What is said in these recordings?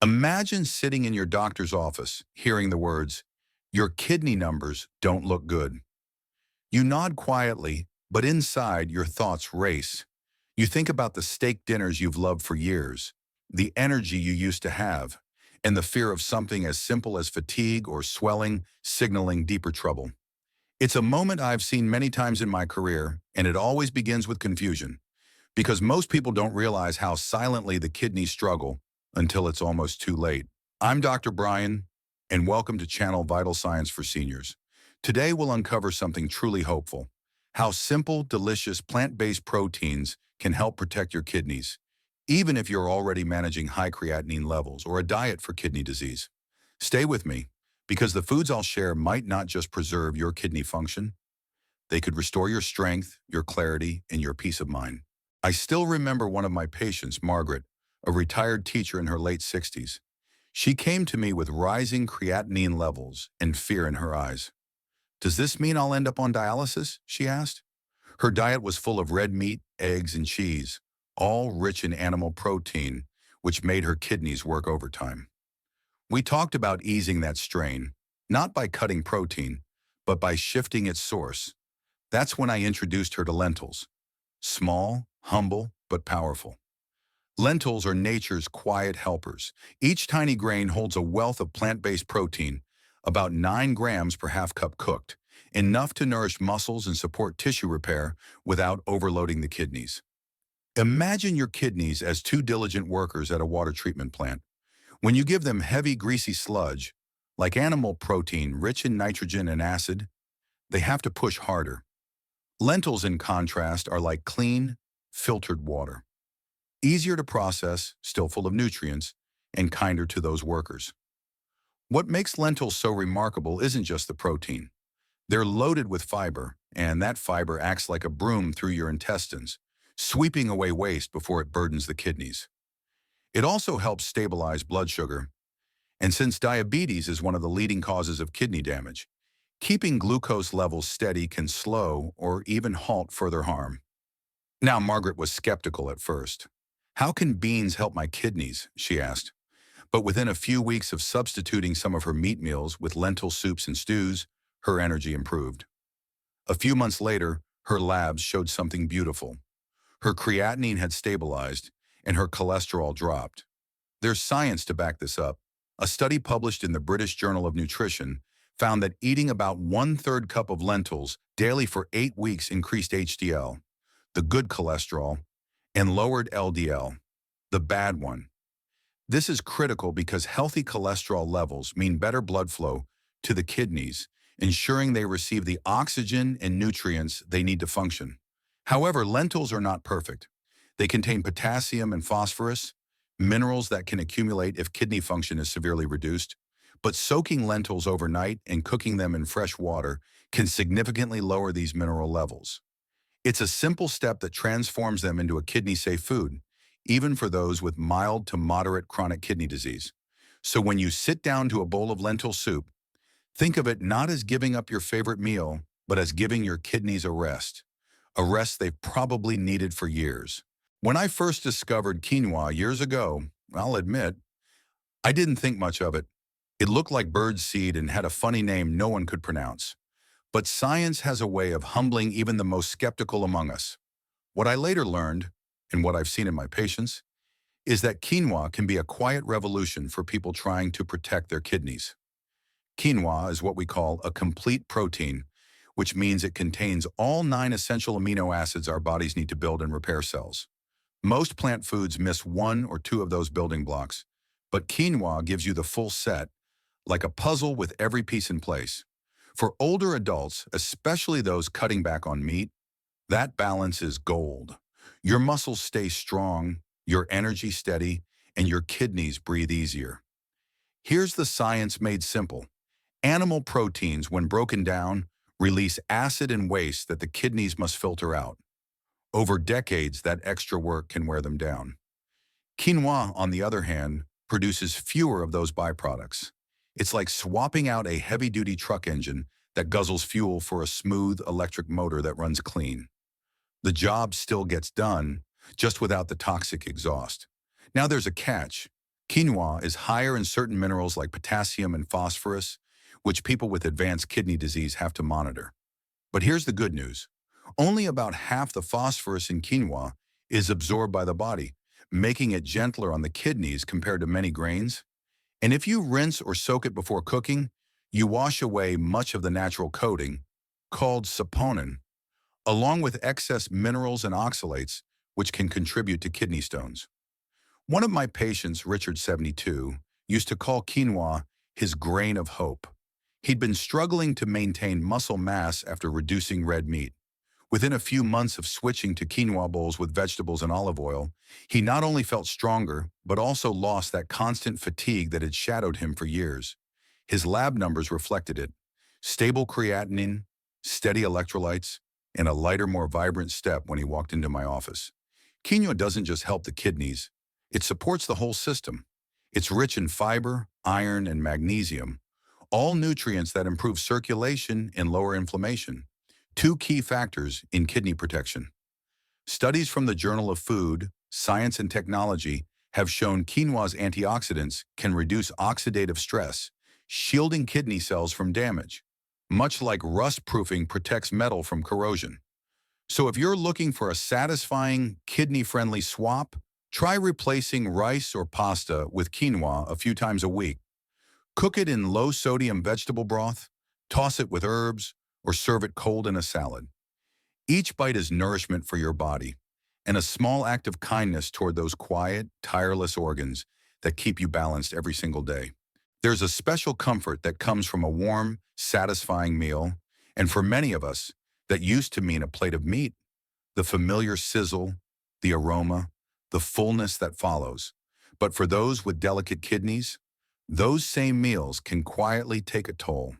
Imagine sitting in your doctor's office, hearing the words, "Your kidney numbers don't look good." You nod quietly, but inside your thoughts race. You think about the steak dinners you've loved for years, the energy you used to have, and the fear of something as simple as fatigue or swelling signaling deeper trouble. It's a moment I've seen many times in my career, and it always begins with confusion, because most people don't realize how silently the kidneys struggle until it's almost too late. I'm Dr. Brian, and welcome to Channel Vital Science for Seniors. Today we'll uncover something truly hopeful: how simple, delicious plant-based proteins can help protect your kidneys, even if you're already managing high creatinine levels or a diet for kidney disease. Stay with me, because the foods I'll share might not just preserve your kidney function, they could restore your strength, your clarity, and your peace of mind. I still remember one of my patients, Margaret, a retired teacher in her late 60s. She came to me with rising creatinine levels and fear in her eyes. "Does this mean I'll end up on dialysis?" she asked. Her diet was full of red meat, eggs, and cheese, all rich in animal protein, which made her kidneys work overtime. We talked about easing that strain, not by cutting protein, but by shifting its source. That's when I introduced her to lentils. Small, humble, but powerful. Lentils are nature's quiet helpers. Each tiny grain holds a wealth of plant-based protein, about 9 grams per half cup cooked, enough to nourish muscles and support tissue repair without overloading the kidneys. Imagine your kidneys as two diligent workers at a water treatment plant. When you give them heavy, greasy sludge, like animal protein rich in nitrogen and acid, they have to push harder. Lentils, in contrast, are like clean, filtered water. Easier to process, still full of nutrients, and kinder to those workers. What makes lentils so remarkable isn't just the protein. They're loaded with fiber, and that fiber acts like a broom through your intestines, sweeping away waste before it burdens the kidneys. It also helps stabilize blood sugar, and since diabetes is one of the leading causes of kidney damage, keeping glucose levels steady can slow or even halt further harm. Now, Margaret was skeptical at first. "How can beans help my kidneys?" she asked. But within a few weeks of substituting some of her meat meals with lentil soups and stews, her energy improved. A few months later, her labs showed something beautiful. Her creatinine had stabilized, and her cholesterol dropped. There's science to back this up. A study published in the British Journal of Nutrition found that eating about 1/3 cup of lentils daily for 8 weeks increased HDL, the good cholesterol, and lowered LDL, the bad one. This is critical because healthy cholesterol levels mean better blood flow to the kidneys, ensuring they receive the oxygen and nutrients they need to function. However, lentils are not perfect. They contain potassium and phosphorus, minerals that can accumulate if kidney function is severely reduced. But soaking lentils overnight and cooking them in fresh water can significantly lower these mineral levels. It's a simple step that transforms them into a kidney-safe food, even for those with mild to moderate chronic kidney disease. So when you sit down to a bowl of lentil soup, think of it not as giving up your favorite meal, but as giving your kidneys a rest they've probably needed for years. When I first discovered quinoa years ago, I'll admit, I didn't think much of it. It looked like bird seed and had a funny name no one could pronounce. But science has a way of humbling even the most skeptical among us. What I later learned, and what I've seen in my patients, is that quinoa can be a quiet revolution for people trying to protect their kidneys. Quinoa is what we call a complete protein, which means it contains all 9 essential amino acids our bodies need to build and repair cells. Most plant foods miss 1 or 2 of those building blocks, but quinoa gives you the full set, like a puzzle with every piece in place. For older adults, especially those cutting back on meat, that balance is gold. Your muscles stay strong, your energy steady, and your kidneys breathe easier. Here's the science made simple. Animal proteins, when broken down, release acid and waste that the kidneys must filter out. Over decades, that extra work can wear them down. Quinoa, on the other hand, produces fewer of those byproducts. It's like swapping out a heavy-duty truck engine that guzzles fuel for a smooth electric motor that runs clean. The job still gets done, just without the toxic exhaust. Now there's a catch. Quinoa is higher in certain minerals like potassium and phosphorus, which people with advanced kidney disease have to monitor. But here's the good news. Only about half the phosphorus in quinoa is absorbed by the body, making it gentler on the kidneys compared to many grains. And if you rinse or soak it before cooking, you wash away much of the natural coating, called saponin, along with excess minerals and oxalates, which can contribute to kidney stones. One of my patients, Richard 72, used to call quinoa his grain of hope. He'd been struggling to maintain muscle mass after reducing red meat. Within a few months of switching to quinoa bowls with vegetables and olive oil, he not only felt stronger, but also lost that constant fatigue that had shadowed him for years. His lab numbers reflected it. Stable creatinine, steady electrolytes, and a lighter, more vibrant step when he walked into my office. Quinoa doesn't just help the kidneys, it supports the whole system. It's rich in fiber, iron, and magnesium, all nutrients that improve circulation and lower inflammation, two key factors in kidney protection. Studies from the Journal of Food, Science and Technology have shown quinoa's antioxidants can reduce oxidative stress, shielding kidney cells from damage, much like rust-proofing protects metal from corrosion. So if you're looking for a satisfying, kidney-friendly swap, try replacing rice or pasta with quinoa a few times a week. Cook it in low-sodium vegetable broth, toss it with herbs, or serve it cold in a salad. Each bite is nourishment for your body, and a small act of kindness toward those quiet, tireless organs that keep you balanced every single day. There's a special comfort that comes from a warm, satisfying meal, and for many of us, that used to mean a plate of meat, the familiar sizzle, the aroma, the fullness that follows. But for those with delicate kidneys, those same meals can quietly take a toll.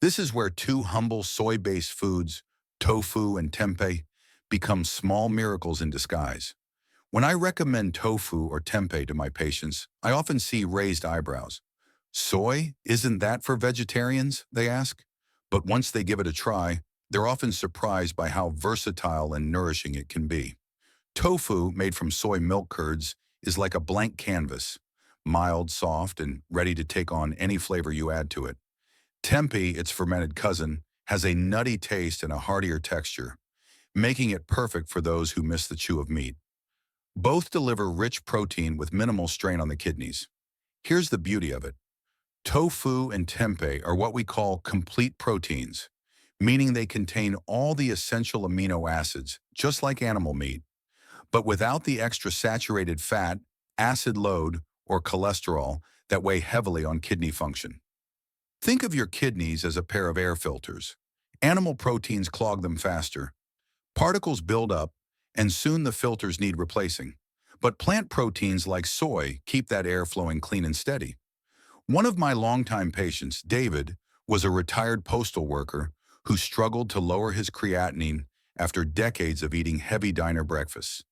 This is where two humble soy-based foods, tofu and tempeh, become small miracles in disguise. When I recommend tofu or tempeh to my patients, I often see raised eyebrows. Soy? Isn't that for vegetarians? They ask. But once they give it a try, they're often surprised by how versatile and nourishing it can be. Tofu, made from soy milk curds, is like a blank canvas, mild, soft, and ready to take on any flavor you add to it. Tempeh, its fermented cousin, has a nutty taste and a heartier texture, making it perfect for those who miss the chew of meat. Both deliver rich protein with minimal strain on the kidneys. Here's the beauty of it. Tofu and tempeh are what we call complete proteins, meaning they contain all the essential amino acids, just like animal meat, but without the extra saturated fat, acid load, or cholesterol that weigh heavily on kidney function. Think of your kidneys as a pair of air filters. Animal proteins clog them faster. Particles build up, and soon the filters need replacing. But plant proteins like soy keep that air flowing clean and steady. One of my longtime patients, David, was a retired postal worker who struggled to lower his creatinine after decades of eating heavy diner breakfasts.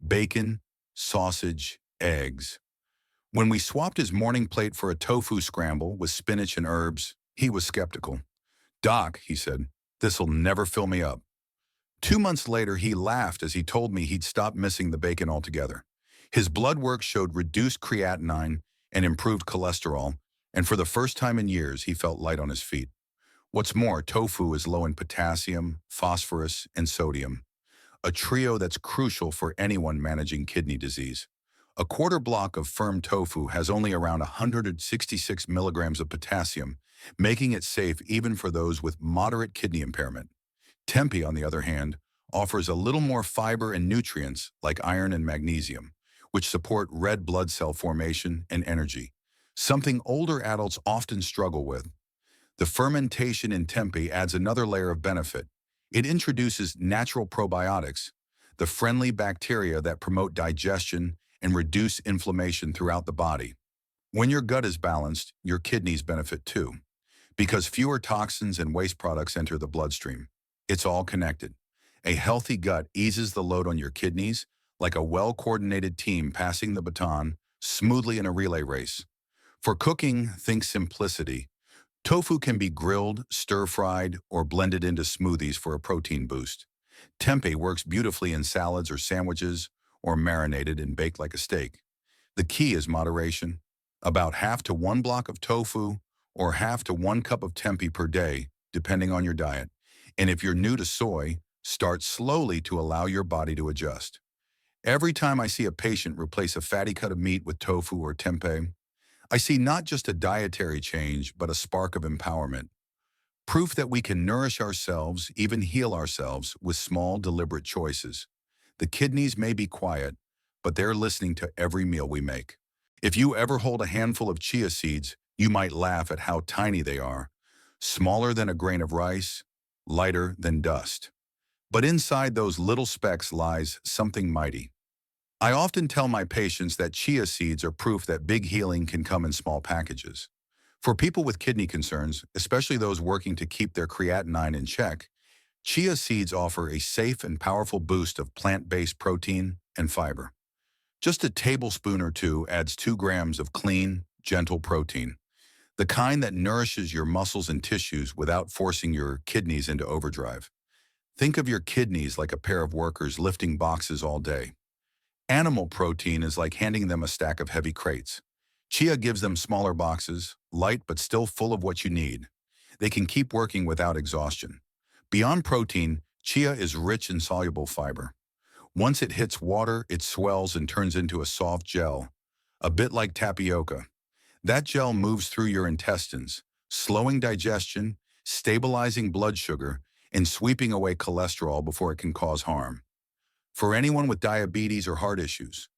Bacon, sausage, eggs. When we swapped his morning plate for a tofu scramble with spinach and herbs, he was skeptical. "Doc," he said, "this'll never fill me up." 2 months later, he laughed as he told me he'd stopped missing the bacon altogether. His blood work showed reduced creatinine and improved cholesterol, and for the first time in years, he felt light on his feet. What's more, tofu is low in potassium, phosphorus, and sodium, a trio that's crucial for anyone managing kidney disease. A quarter block of firm tofu has only around 166 milligrams of potassium, making it safe even for those with moderate kidney impairment. Tempeh, on the other hand, offers a little more fiber and nutrients like iron and magnesium, which support red blood cell formation and energy, something older adults often struggle with. The fermentation in tempeh adds another layer of benefit. It introduces natural probiotics, the friendly bacteria that promote digestion and reduce inflammation throughout the body. When your gut is balanced, your kidneys benefit too, because fewer toxins and waste products enter the bloodstream. It's all connected. A healthy gut eases the load on your kidneys like a well-coordinated team passing the baton smoothly in a relay race. For cooking, think simplicity. Tofu can be grilled, stir-fried, or blended into smoothies for a protein boost. Tempeh works beautifully in salads or sandwiches, or marinated and baked like a steak. The key is moderation. About half to one block of tofu or half to 1 cup of tempeh per day, depending on your diet. And if you're new to soy, start slowly to allow your body to adjust. Every time I see a patient replace a fatty cut of meat with tofu or tempeh, I see not just a dietary change, but a spark of empowerment. Proof that we can nourish ourselves, even heal ourselves, with small, deliberate choices. The kidneys may be quiet, but they're listening to every meal we make. If you ever hold a handful of chia seeds, you might laugh at how tiny they are. Smaller than a grain of rice, lighter than dust. But inside those little specks lies something mighty. I often tell my patients that chia seeds are proof that big healing can come in small packages. For people with kidney concerns, especially those working to keep their creatinine in check, chia seeds offer a safe and powerful boost of plant-based protein and fiber. Just a tablespoon or two adds 2 grams of clean, gentle protein, the kind that nourishes your muscles and tissues without forcing your kidneys into overdrive. Think of your kidneys like a pair of workers lifting boxes all day. Animal protein is like handing them a stack of heavy crates. Chia gives them smaller boxes, light but still full of what you need. They can keep working without exhaustion. Beyond protein, chia is rich in soluble fiber. Once it hits water, it swells and turns into a soft gel, a bit like tapioca. That gel moves through your intestines, slowing digestion, stabilizing blood sugar, and sweeping away cholesterol before it can cause harm. For anyone with diabetes or heart issues,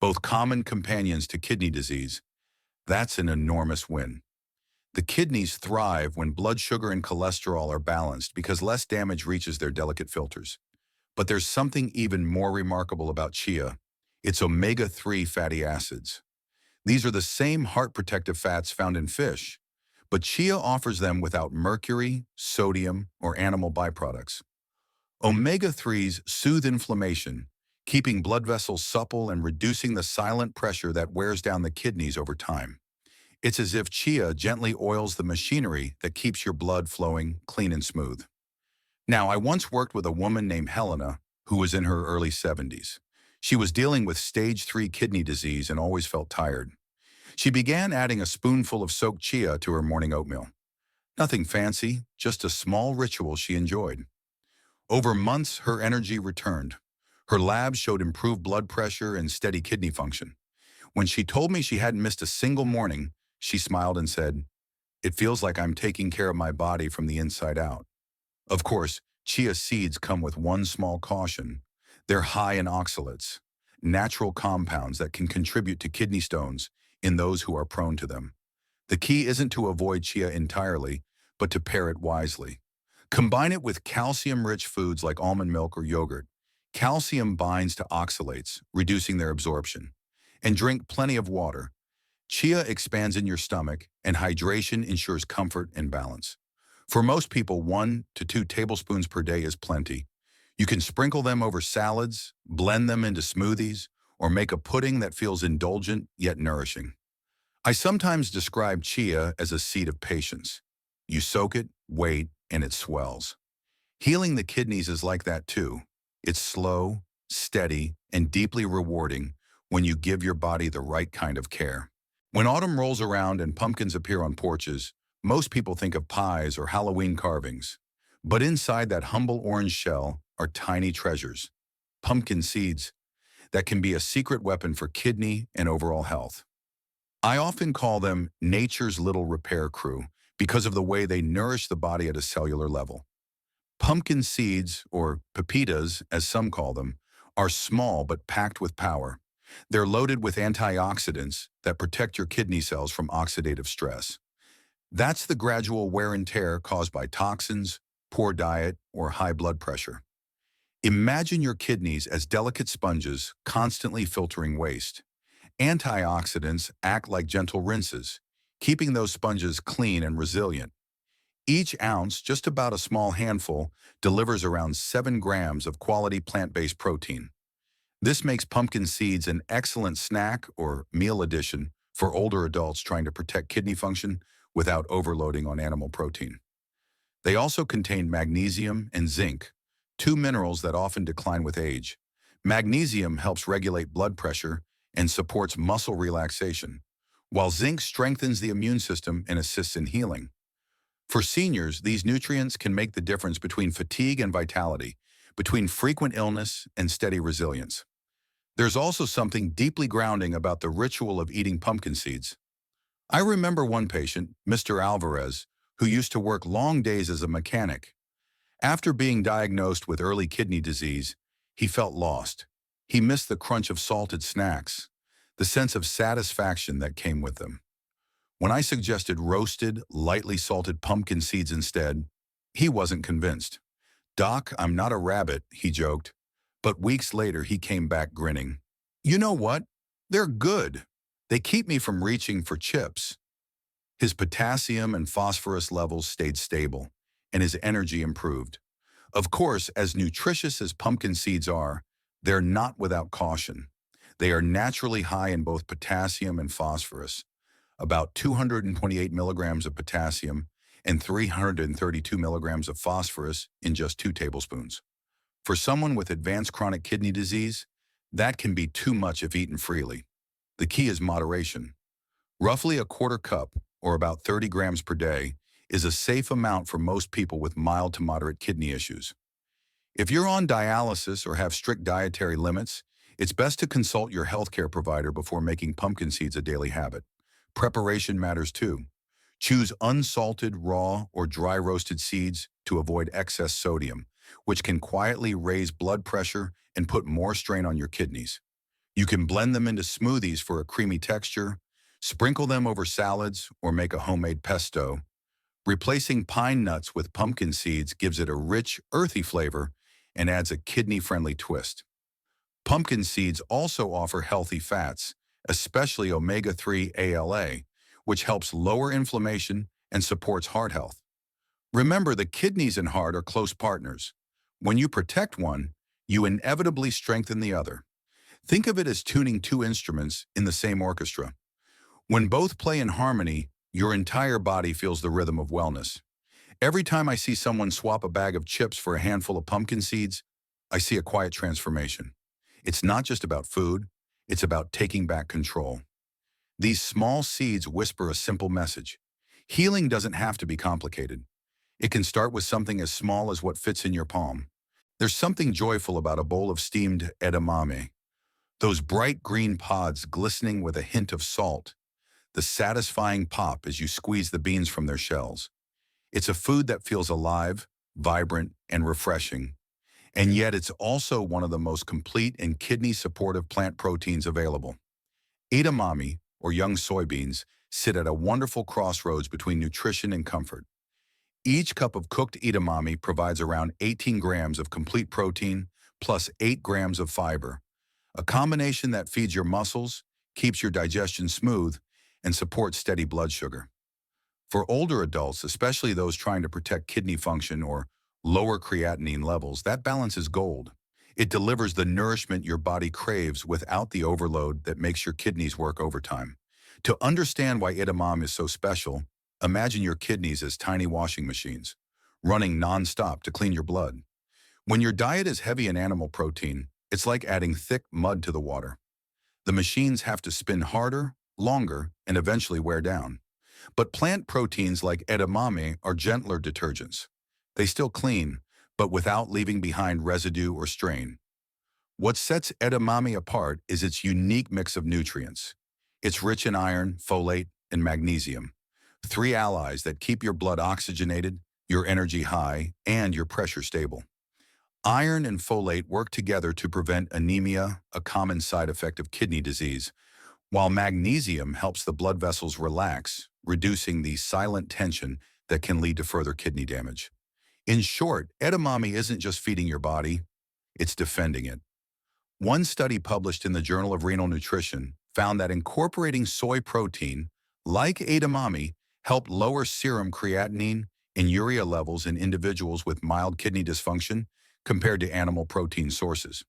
both common companions to kidney disease, that's an enormous win. The kidneys thrive when blood sugar and cholesterol are balanced because less damage reaches their delicate filters. But there's something even more remarkable about chia. It's omega-3 fatty acids. These are the same heart protective fats found in fish, but chia offers them without mercury, sodium, or animal byproducts. Omega-3s soothe inflammation, keeping blood vessels supple and reducing the silent pressure that wears down the kidneys over time. It's as if chia gently oils the machinery that keeps your blood flowing clean and smooth. Now, I once worked with a woman named Helena who was in her early 70s. She was dealing with stage 3 kidney disease and always felt tired. She began adding a spoonful of soaked chia to her morning oatmeal. Nothing fancy, just a small ritual she enjoyed. Over months, her energy returned. Her labs showed improved blood pressure and steady kidney function. When she told me she hadn't missed a single morning, she smiled and said, "It feels like I'm taking care of my body from the inside out." Of course, chia seeds come with one small caution. They're high in oxalates, natural compounds that can contribute to kidney stones in those who are prone to them. The key isn't to avoid chia entirely, but to pair it wisely. Combine it with calcium-rich foods like almond milk or yogurt. Calcium binds to oxalates, reducing their absorption. And drink plenty of water. Chia expands in your stomach, and hydration ensures comfort and balance. For most people, 1 to 2 tablespoons per day is plenty. You can sprinkle them over salads, blend them into smoothies, or make a pudding that feels indulgent yet nourishing. I sometimes describe chia as a seed of patience. You soak it, wait, and it swells. Healing the kidneys is like that too. It's slow, steady, and deeply rewarding when you give your body the right kind of care. When autumn rolls around and pumpkins appear on porches, most people think of pies or Halloween carvings. But inside that humble orange shell are tiny treasures, pumpkin seeds, that can be a secret weapon for kidney and overall health. I often call them nature's little repair crew because of the way they nourish the body at a cellular level. Pumpkin seeds, or pepitas as some call them, are small but packed with power. They're loaded with antioxidants that protect your kidney cells from oxidative stress. That's the gradual wear and tear caused by toxins, poor diet, or high blood pressure. Imagine your kidneys as delicate sponges constantly filtering waste. Antioxidants act like gentle rinses, keeping those sponges clean and resilient. Each ounce, just about a small handful, delivers around 7 grams of quality plant-based protein. This makes pumpkin seeds an excellent snack or meal addition for older adults trying to protect kidney function without overloading on animal protein. They also contain magnesium and zinc, 2 minerals that often decline with age. Magnesium helps regulate blood pressure, and supports muscle relaxation, while zinc strengthens the immune system and assists in healing. For seniors, these nutrients can make the difference between fatigue and vitality, between frequent illness and steady resilience. There's also something deeply grounding about the ritual of eating pumpkin seeds. I remember one patient, Mr. Alvarez, who used to work long days as a mechanic. After being diagnosed with early kidney disease, he felt lost. He missed the crunch of salted snacks, the sense of satisfaction that came with them. When I suggested roasted, lightly salted pumpkin seeds instead, he wasn't convinced. "Doc, I'm not a rabbit," he joked. But weeks later, he came back grinning. "You know what? They're good. They keep me from reaching for chips." His potassium and phosphorus levels stayed stable, and his energy improved. Of course, as nutritious as pumpkin seeds are, they're not without caution. They are naturally high in both potassium and phosphorus, about 228 milligrams of potassium and 332 milligrams of phosphorus in just 2 tablespoons. For someone with advanced chronic kidney disease, that can be too much if eaten freely. The key is moderation. Roughly a quarter cup, or about 30 grams per day, is a safe amount for most people with mild to moderate kidney issues. If you're on dialysis or have strict dietary limits, it's best to consult your healthcare provider before making pumpkin seeds a daily habit. Preparation matters too. Choose unsalted, raw, or dry roasted seeds to avoid excess sodium, which can quietly raise blood pressure and put more strain on your kidneys. You can blend them into smoothies for a creamy texture, sprinkle them over salads, or make a homemade pesto. Replacing pine nuts with pumpkin seeds gives it a rich, earthy flavor and adds a kidney-friendly twist. Pumpkin seeds also offer healthy fats, especially omega-3 ALA, which helps lower inflammation and supports heart health. Remember, the kidneys and heart are close partners. When you protect one, you inevitably strengthen the other. Think of it as tuning 2 instruments in the same orchestra. When both play in harmony, your entire body feels the rhythm of wellness. Every time I see someone swap a bag of chips for a handful of pumpkin seeds, I see a quiet transformation. It's not just about food, it's about taking back control. These small seeds whisper a simple message. Healing doesn't have to be complicated. It can start with something as small as what fits in your palm. There's something joyful about a bowl of steamed edamame. Those bright green pods glistening with a hint of salt. The satisfying pop as you squeeze the beans from their shells. It's a food that feels alive, vibrant, and refreshing. And yet it's also one of the most complete and kidney-supportive plant proteins available. Edamame, or young soybeans, sit at a wonderful crossroads between nutrition and comfort. Each cup of cooked edamame provides around 18 grams of complete protein plus 8 grams of fiber, a combination that feeds your muscles, keeps your digestion smooth, and supports steady blood sugar. For older adults, especially those trying to protect kidney function or lower creatinine levels, that balance is gold. It delivers the nourishment your body craves without the overload that makes your kidneys work overtime. To understand why edamame is so special, imagine your kidneys as tiny washing machines, running non-stop to clean your blood. When your diet is heavy in animal protein, it's like adding thick mud to the water. The machines have to spin harder, longer, and eventually wear down. But plant proteins like edamame are gentler detergents. They still clean, but without leaving behind residue or strain. What sets edamame apart is its unique mix of nutrients. It's rich in iron, folate, and magnesium, 3 allies that keep your blood oxygenated, your energy high, and your pressure stable. Iron and folate work together to prevent anemia, a common side effect of kidney disease, while magnesium helps the blood vessels relax, reducing the silent tension that can lead to further kidney damage. In short, edamame isn't just feeding your body, it's defending it. One study published in the Journal of Renal Nutrition found that incorporating soy protein, like edamame, helped lower serum creatinine and urea levels in individuals with mild kidney dysfunction compared to animal protein sources.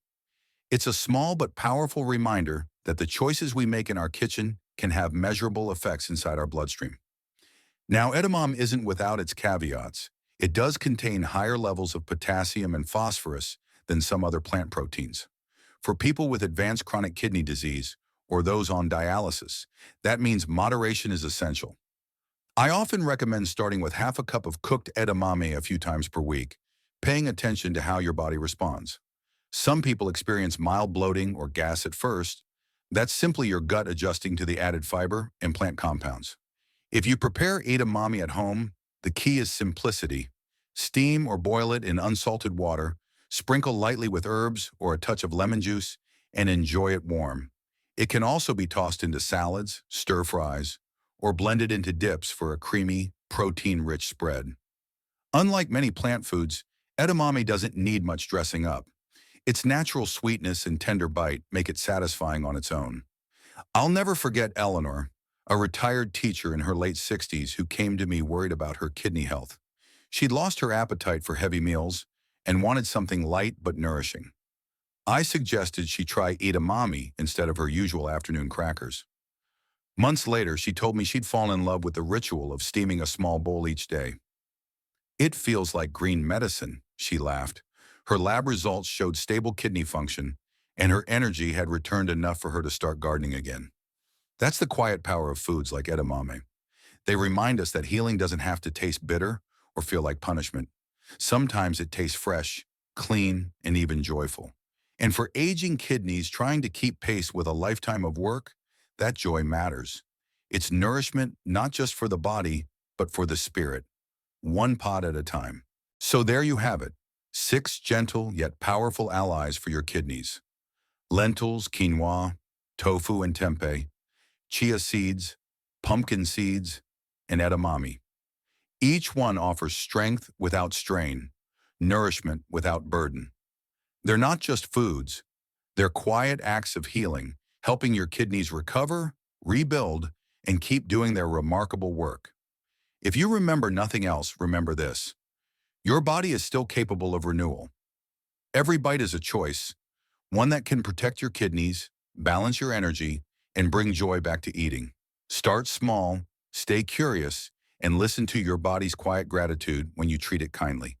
It's a small but powerful reminder that the choices we make in our kitchen can have measurable effects inside our bloodstream. Now, edamame isn't without its caveats. It does contain higher levels of potassium and phosphorus than some other plant proteins. For people with advanced chronic kidney disease or those on dialysis. That means moderation is essential. I often recommend starting with half a cup of cooked edamame a few times per week, paying attention to how your body responds. Some people experience mild bloating or gas at first. That's simply your gut adjusting to the added fiber and plant compounds. If you prepare edamame at home, the key is simplicity. Steam or boil it in unsalted water, sprinkle lightly with herbs or a touch of lemon juice, and enjoy it warm. It can also be tossed into salads, stir fries, or blended into dips for a creamy, protein-rich spread. Unlike many plant foods, edamame doesn't need much dressing up. Its natural sweetness and tender bite make it satisfying on its own. I'll never forget Eleanor, a retired teacher in her late 60s who came to me worried about her kidney health. She'd lost her appetite for heavy meals and wanted something light but nourishing. I suggested she try edamame instead of her usual afternoon crackers. Months later, she told me she'd fallen in love with the ritual of steaming a small bowl each day. "It feels like green medicine," she laughed. Her lab results showed stable kidney function, and her energy had returned enough for her to start gardening again. That's the quiet power of foods like edamame. They remind us that healing doesn't have to taste bitter or feel like punishment. Sometimes it tastes fresh, clean, and even joyful. And for aging kidneys trying to keep pace with a lifetime of work, that joy matters. It's nourishment not just for the body, but for the spirit, one pot at a time. So there you have it, 6 gentle yet powerful allies for your kidneys. Lentils, quinoa, tofu and tempeh, chia seeds, pumpkin seeds, and edamame. Each one offers strength without strain, nourishment without burden. They're not just foods, they're quiet acts of healing, helping your kidneys recover, rebuild, and keep doing their remarkable work. If you remember nothing else, remember this. Your body is still capable of renewal. Every bite is a choice, one that can protect your kidneys, balance your energy, and bring joy back to eating. Start small, stay curious, and listen to your body's quiet gratitude when you treat it kindly.